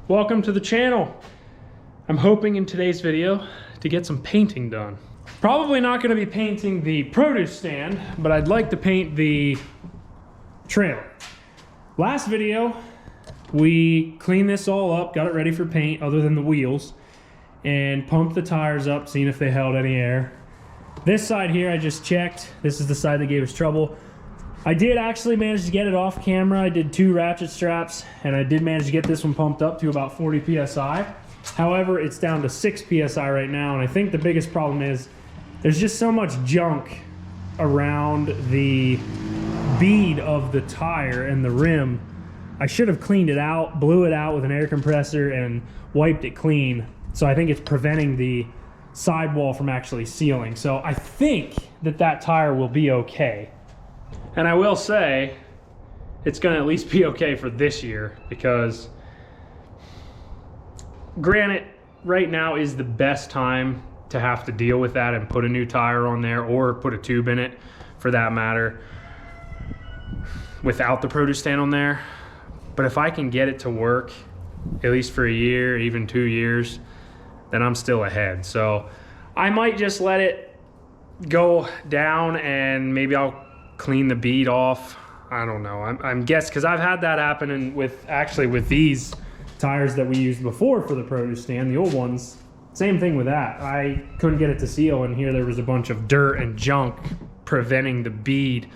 Welcome to the channel. I'm hoping in today's video to get some painting done. Probably not going to be painting the produce stand, but I'd like to paint the trailer. Last video, we cleaned this all up, got it ready for paint other than the wheels, and pumped the tires up, seeing if they held any air. This side here, I just checked. This is the side that gave us trouble. I did actually manage to get it off camera. I did 2 ratchet straps, and I did manage to get this one pumped up to about 40 PSI. However, it's down to 6 PSI right now, and I think the biggest problem is there's just so much junk around the bead of the tire and the rim. I should have cleaned it out, blew it out with an air compressor, and wiped it clean. So I think it's preventing the sidewall from actually sealing. So I think that that tire will be okay. And I will say, it's gonna at least be okay for this year, because granted, right now is the best time to have to deal with that and put a new tire on there, or put a tube in it for that matter, without the produce stand on there. But if I can get it to work, at least for a year, even 2 years, then I'm still ahead. So I might just let it go down, and maybe I'll clean the bead off. I don't know. I'm guessing, because I've had that happen with these tires that we used before for the produce stand, the old ones. Same thing with that. I couldn't get it to seal, and here there was a bunch of dirt and junk preventing the bead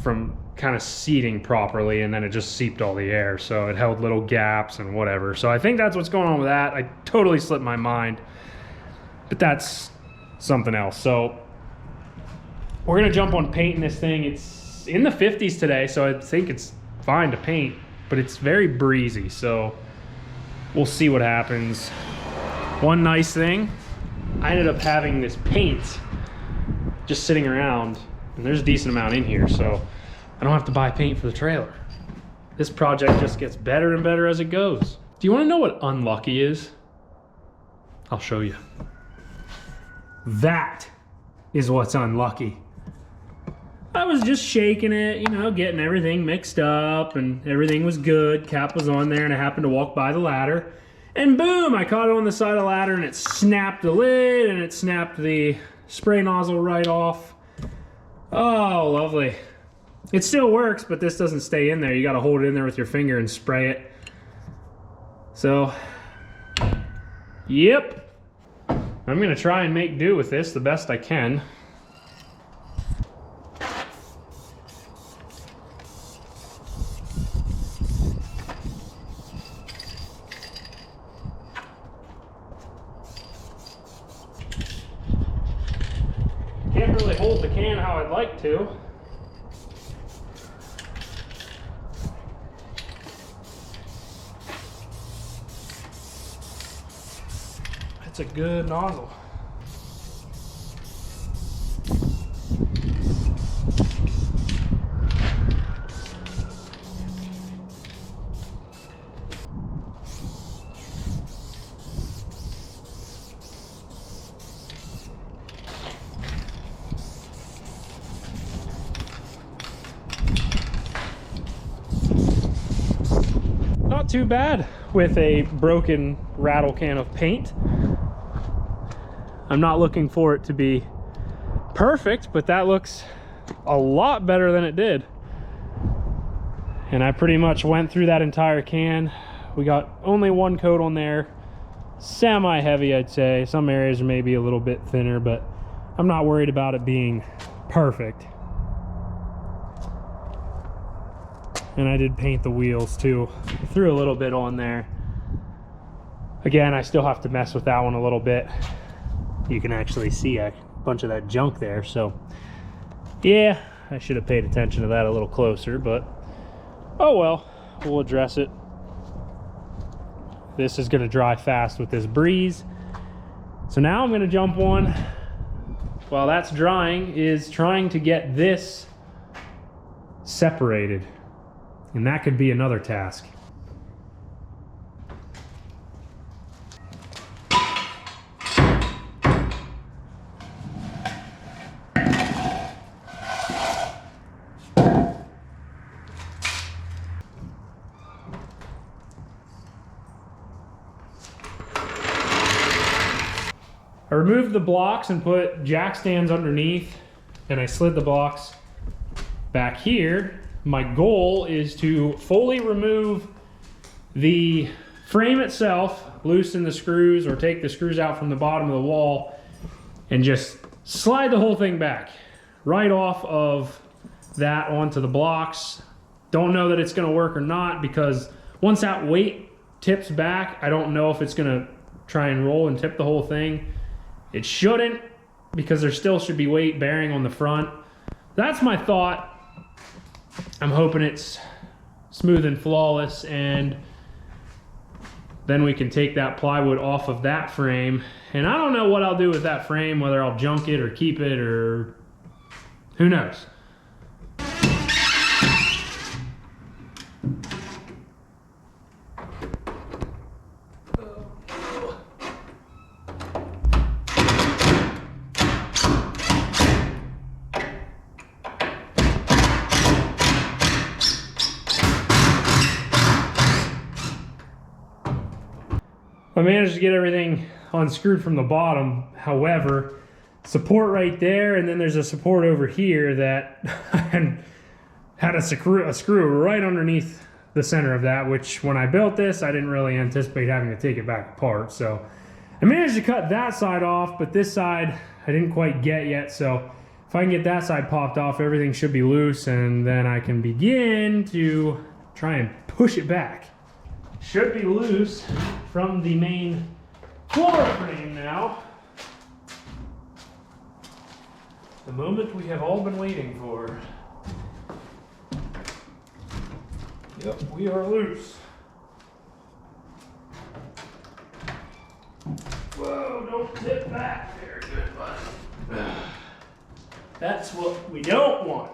from kind of seating properly, and then it just seeped all the air, so it held little gaps and whatever. So I think that's what's going on with that. I totally slipped my mind, but that's something else. So we're gonna jump on painting this thing. It's in the 50s today, so I think it's fine to paint, but it's very breezy, so we'll see what happens. One nice thing, I ended up having this paint just sitting around, and there's a decent amount in here, so I don't have to buy paint for the trailer. This project just gets better and better as it goes. Do you want to know what unlucky is? I'll show you. That is what's unlucky. I was just shaking it, you know, getting everything mixed up, and everything was good. Cap was on there, and I happened to walk by the ladder, and boom, I caught it on the side of the ladder, and it snapped the lid, and it snapped the spray nozzle right off. Oh, lovely. It still works, but this doesn't stay in there. You got to hold it in there with your finger and spray it. So, yep. I'm going to try and make do with this the best I can. Can't really hold the can how I'd like to. It's a good nozzle. Not too bad with a broken rattle can of paint. I'm not looking for it to be perfect, but that looks a lot better than it did. And I pretty much went through that entire can. We got only one coat on there, semi-heavy, I'd say. Some areas may be a little bit thinner, but I'm not worried about it being perfect. And I did paint the wheels too. Threw a little bit on there. Again, I still have to mess with that one a little bit. You can actually see a bunch of that junk there, so yeah, I should have paid attention to that a little closer, but oh well, we'll address it. This is going to dry fast with this breeze, so now I'm going to jump on, while that's drying, is trying to get this separated, and that could be another task. removed the blocks and put jack stands underneath, and I slid the blocks back here. My goal is to fully remove the frame itself, loosen the screws or take the screws out from the bottom of the wall, and just slide the whole thing back right off of that onto the blocks. Don't know that it's going to work or not, because once that weight tips back, I don't know if it's going to try and roll and tip the whole thing. It shouldn't, because there still should be weight bearing on the front. That's my thought. I'm hoping it's smooth and flawless, and then we can take that plywood off of that frame. And I don't know what I'll do with that frame, whether I'll junk it or keep it, or who knows. I managed to get everything unscrewed from the bottom. However, support right there, and then there's a support over here that had a screw right underneath the center of that, which when I built this, I didn't really anticipate having to take it back apart. So I managed to cut that side off, but this side I didn't quite get yet. So if I can get that side popped off, everything should be loose, and then I can begin to try and push it back. Should be loose from the main floor frame now. The moment we have all been waiting for. Yep, we are loose. Whoa, don't tip back. Very good, bud. That's what we don't want.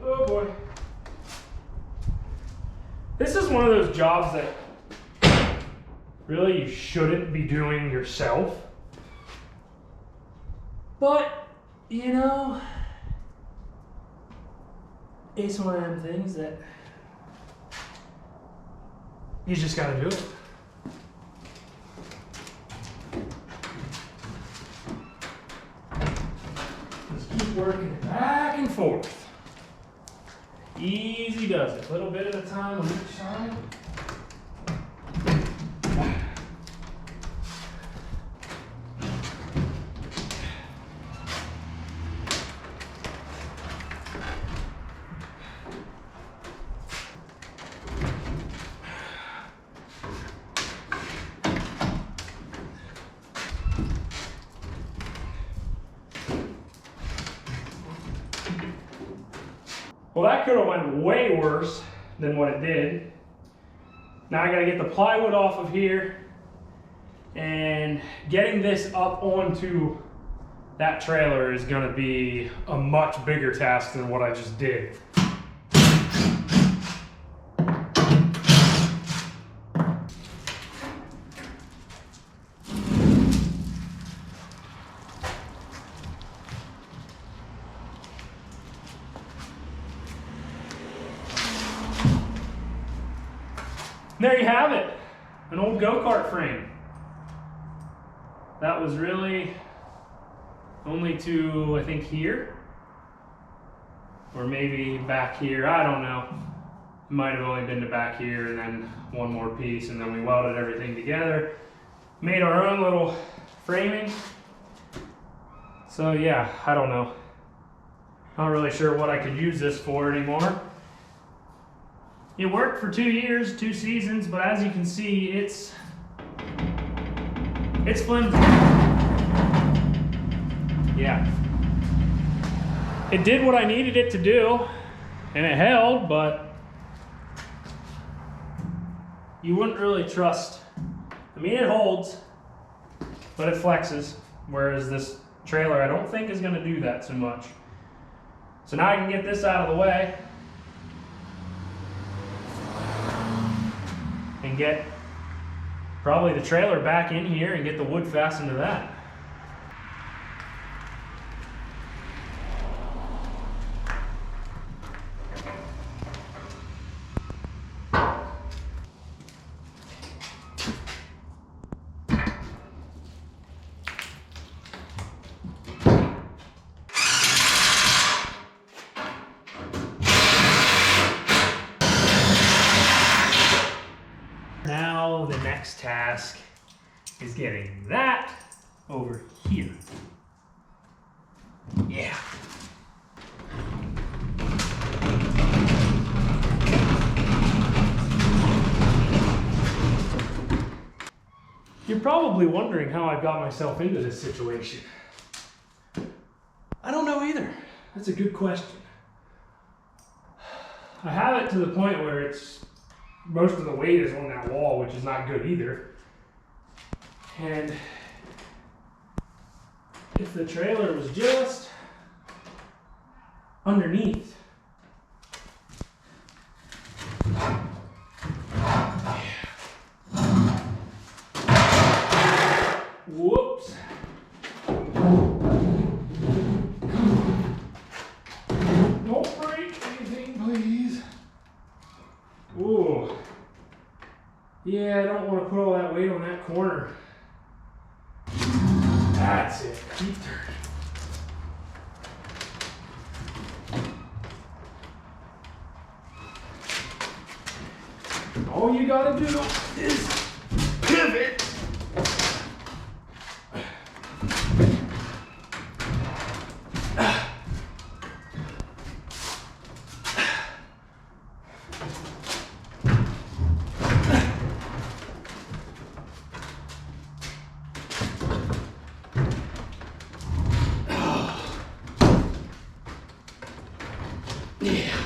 Oh boy. This is one of those jobs that really you shouldn't be doing yourself. But, you know, it's one of them things that you just gotta do it. Just keep working it back and forth. Easy does it. A little bit at a time on each side. Well, that could have went way worse than what it did. Now I gotta get the plywood off of here, and getting this up onto that trailer is gonna be a much bigger task than what I just did. There you have it, an old go-kart frame. That was really only to, I think, here, or maybe back here, I don't know. It might have only been to back here and then one more piece, and then we welded everything together. Made our own little framing. So yeah, I don't know. Not really sure what I could use this for anymore. It worked for 2 years, 2 seasons, but as you can see, it's flimsy. Yeah. It did what I needed it to do, and it held, but you wouldn't really trust. I mean, it holds, but it flexes, whereas this trailer I don't think is going to do that so much. So now I can get this out of the way and get probably the trailer back in here and get the wood fastened to that. Now the next task is getting that over here. Yeah. You're probably wondering how I got myself into this situation. I don't know either. That's a good question. I have it to the point where it's most of the weight is on that wall, which is not good either. And if the trailer was just underneath. Whoops. Don't break anything, please. Ooh. Yeah, I don't want to put all that weight on that corner. That's it. Keep turning. All you gotta do is pivot. Yeah,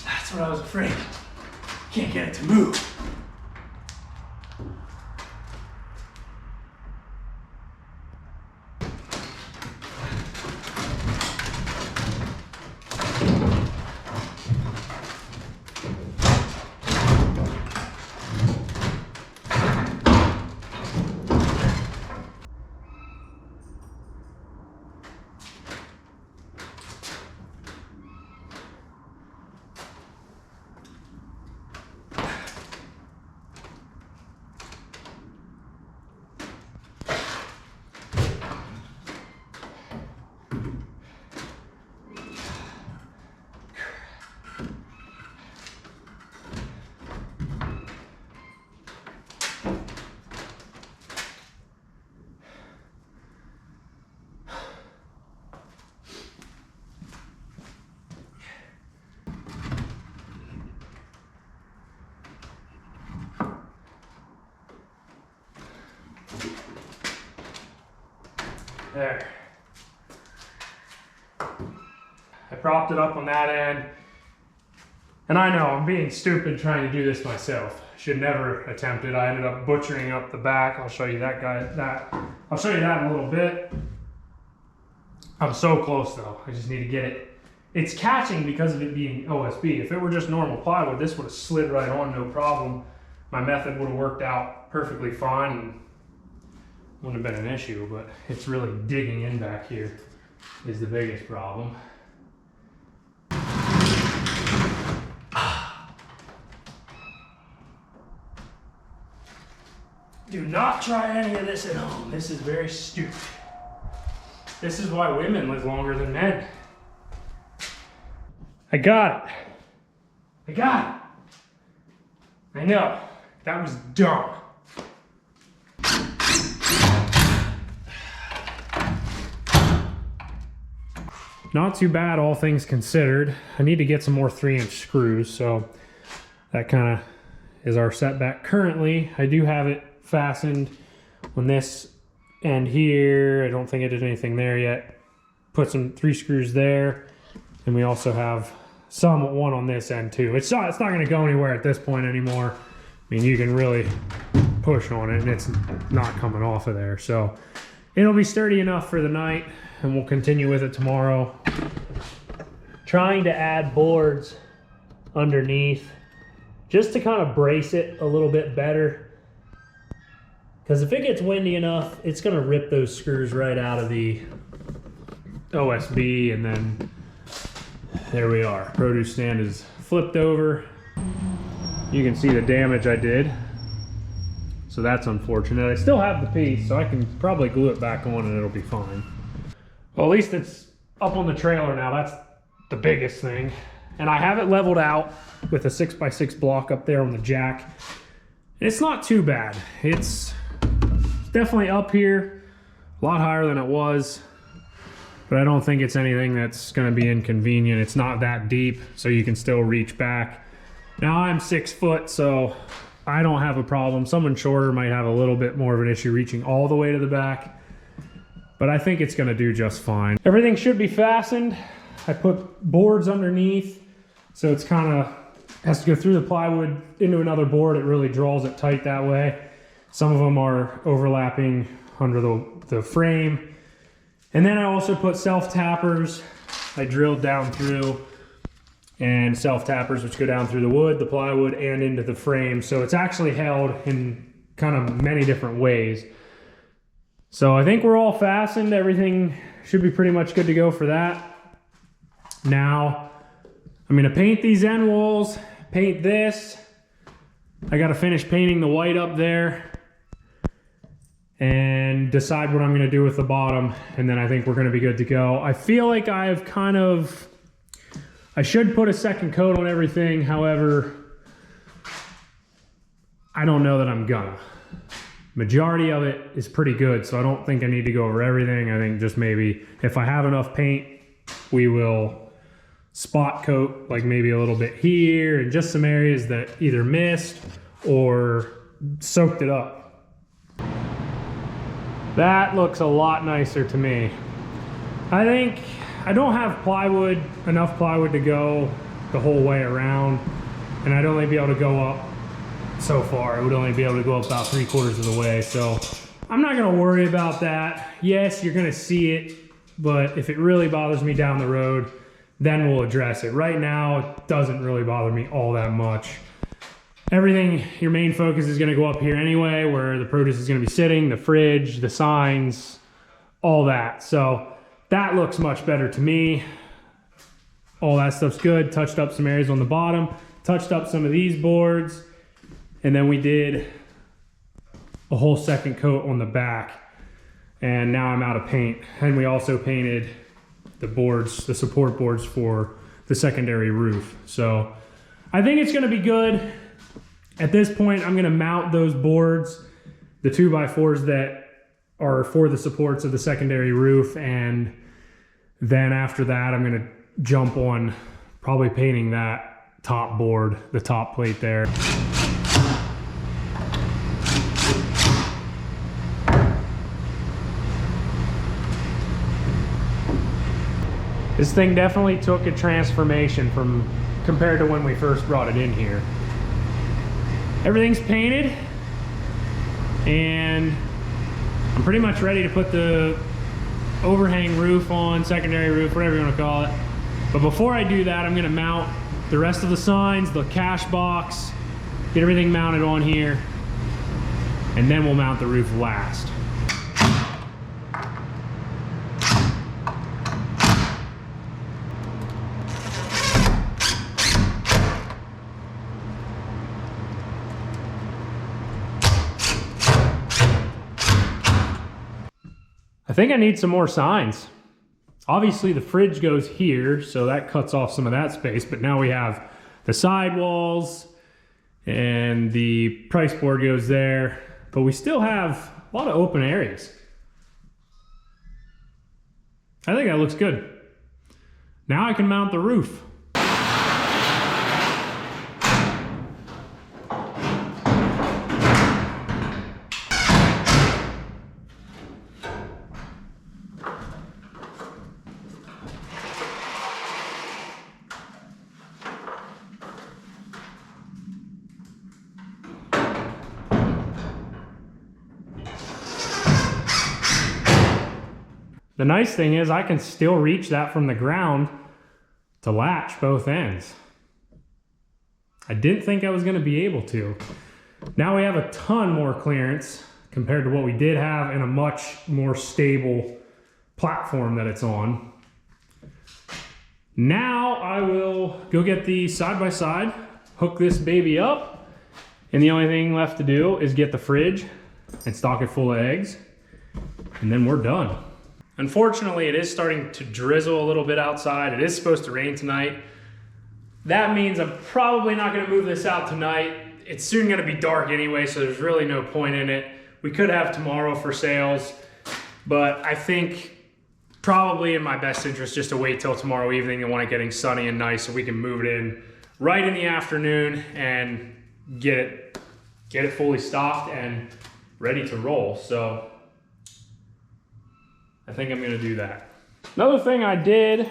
that's what I was afraid of. Can't get it to move. There. I propped it up on that end. And I know I'm being stupid trying to do this myself. Should never attempt it. I ended up butchering up the back. I'll show you that I'll show you that in a little bit. I'm so close though. I just need to get it. It's catching because of it being OSB. If it were just normal plywood, this would have slid right on, no problem. My method would have worked out perfectly fine and wouldn't have been an issue, but it's really digging in back here is the biggest problem. Do not try any of this at home. This is very stupid. This is why women live longer than men. I got it. I got it. I know. That was dumb. Not too bad, all things considered. I need to get some more 3-inch screws, so that kind of is our setback currently. I do have it fastened on this end here. I don't think I did anything there yet. Put some 3 screws there, and we also have one on this end too. It's not going to go anywhere at this point anymore. I mean, you can really push on it, and it's not coming off of there. So it'll be sturdy enough for the night, and we'll continue with it tomorrow. Trying to add boards underneath just to kind of brace it a little bit better. Because if it gets windy enough, it's going to rip those screws right out of the OSB, and then there we are. Produce stand is flipped over. You can see the damage I did. So that's unfortunate. I still have the piece, so I can probably glue it back on and it'll be fine. Well, at least it's up on the trailer now. That's the biggest thing. And I have it leveled out with a 6x6 block up there on the jack. It's not too bad. It's definitely up here, a lot higher than it was, but I don't think it's anything that's gonna be inconvenient. It's not that deep, so you can still reach back. Now I'm 6 foot, so I don't have a problem. Someone shorter might have a little bit more of an issue reaching all the way to the back, but I think it's gonna do just fine. Everything should be fastened. I put boards underneath, so it's kind of has to go through the plywood into another board. It really draws it tight that way. Some of them are overlapping under the frame. And then I also put self-tappers. I drilled down through, and self-tappers which go down through the wood, the plywood, and into the frame. So it's actually held in kind of many different ways. So I think we're all fastened. Everything should be pretty much good to go for that. Now, I'm gonna paint these end walls, paint this. I gotta finish painting the white up there and decide what I'm gonna do with the bottom, and then I think we're gonna be good to go. I feel like I should put a second coat on everything, however, I don't know that I'm gonna. Majority of it is pretty good, so I don't think I need to go over everything. I think just maybe if I have enough paint, we will spot coat, like maybe a little bit here and just some areas that either missed or soaked it up. That looks a lot nicer to me. I think I don't have plywood, enough plywood to go the whole way around, and I'd only be able to go up so far. I would only be able to go up about 3/4 of the way, so I'm not gonna worry about that. Yes, you're gonna see it, but if it really bothers me down the road, then we'll address it. Right now, it doesn't really bother me all that much. Everything, your main focus is gonna go up here anyway, where the produce is gonna be sitting, the fridge, the signs, all that. So that looks much better to me. All that stuff's good. Touched up some areas on the bottom, touched up some of these boards, and then we did a whole second coat on the back. And now I'm out of paint. And we also painted the boards, the support boards for the secondary roof. So I think it's gonna be good. At this point, I'm gonna mount those boards, the 2x4s that are for the supports of the secondary roof. And then after that, I'm gonna jump on probably painting that top board, the top plate there. This thing definitely took a transformation from compared to when we first brought it in here. Everything's painted, and I'm pretty much ready to put the overhang roof on, secondary roof, whatever you want to call it. But before I do that, I'm going to mount the rest of the signs, the cash box, get everything mounted on here, and then we'll mount the roof last. I think I need some more signs. Obviously the fridge goes here, so that cuts off some of that space, but now we have the side walls and the price board goes there, but we still have a lot of open areas. I think that looks good. Now I can mount the roof. The nice thing is I can still reach that from the ground to latch both ends. I didn't think I was going to be able to. Now we have a ton more clearance compared to what we did have in a much more stable platform that it's on. Now I will go get the side-by-side, hook this baby up, and the only thing left to do is get the fridge and stock it full of eggs, and then we're done. Unfortunately, it is starting to drizzle a little bit outside. It is supposed to rain tonight. That means I'm probably not gonna move this out tonight. it's soon gonna be dark anyway, so there's really no point in it. We could have tomorrow for sales, but I think probably in my best interest just to wait till tomorrow evening and when it's getting sunny and nice so we can move it in right in the afternoon and get it fully stocked and ready to roll. So I think I'm gonna do that. Another thing I did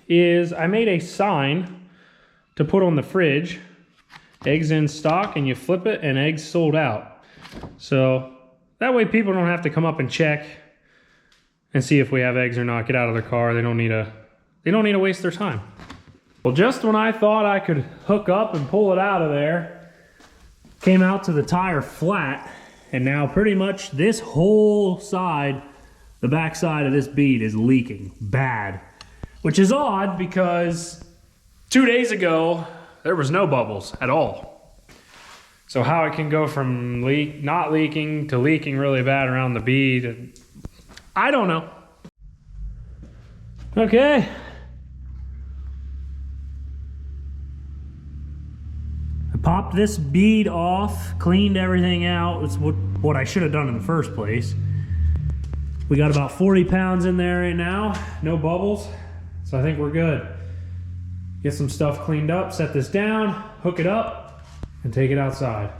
is I made a sign to put on the fridge. Eggs in stock, and you flip it and eggs sold out. So that way people don't have to come up and check and see if we have eggs or not. Get out of their car. They don't need to waste their time. Well, just when I thought I could hook up and pull it out of there, came out to the tire flat, and now pretty much this whole side, the back side of this bead is leaking bad, which is odd because 2 days ago, there was no bubbles at all. So how it can go from not leaking to leaking really bad around the bead, I don't know. Okay. I popped this bead off, cleaned everything out. It's what I should have done in the first place. We got about 40 pounds in there right now, no bubbles. So I think we're good. Get some stuff cleaned up, set this down, hook it up, and take it outside.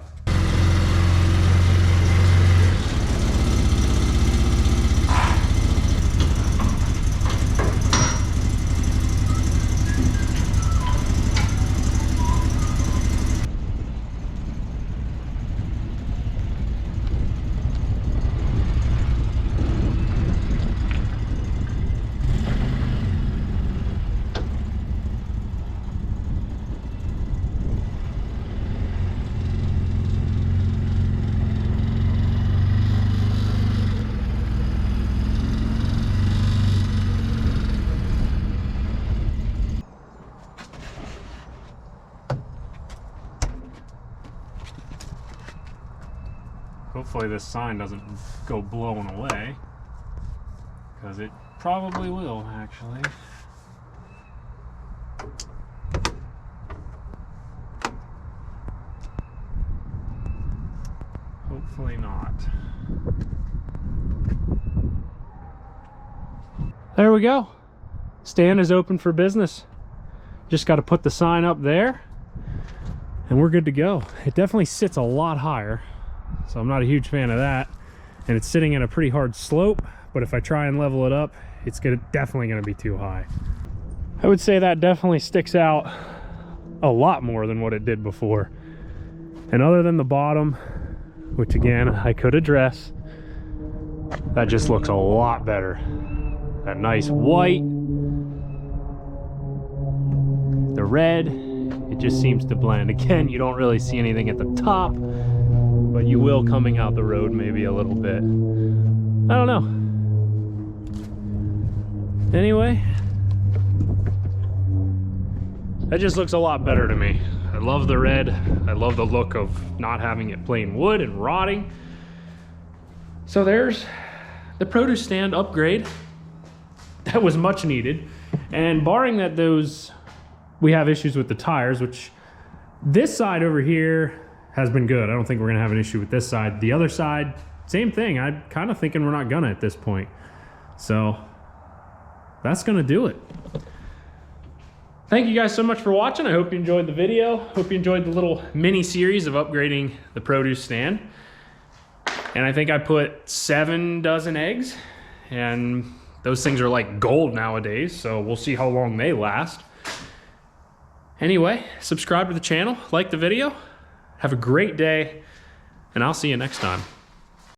Hopefully this sign doesn't go blowing away, because it probably will, actually. Hopefully not. There we go. Stand is open for business. Just got to put the sign up there and we're good to go. It definitely sits a lot higher, so I'm not a huge fan of that. And it's sitting at a pretty hard slope, but if I try and level it up, it's definitely gonna be too high. I would say that definitely sticks out a lot more than what it did before. And other than the bottom, which again, I could address, that just looks a lot better. That nice white, the red, it just seems to blend. Again, you don't really see anything at the top, but you will coming out the road maybe a little bit. I don't know. Anyway, that just looks a lot better to me. I love the red. I love the look of not having it plain wood and rotting. So there's the produce stand upgrade. That was much needed. And barring that we have issues with the tires, which this side over here has been good. I don't think we're gonna have an issue with this side. The other side, same thing. I'm kind of thinking we're not gonna at this point. So that's gonna do it. Thank you guys so much for watching. I hope you enjoyed the video. Hope you enjoyed the little mini series of upgrading the produce stand. And I think I put 7 dozen eggs, and those things are like gold nowadays, so we'll see how long they last. Anyway, subscribe to the channel, like the video, have a great day, and I'll see you next time.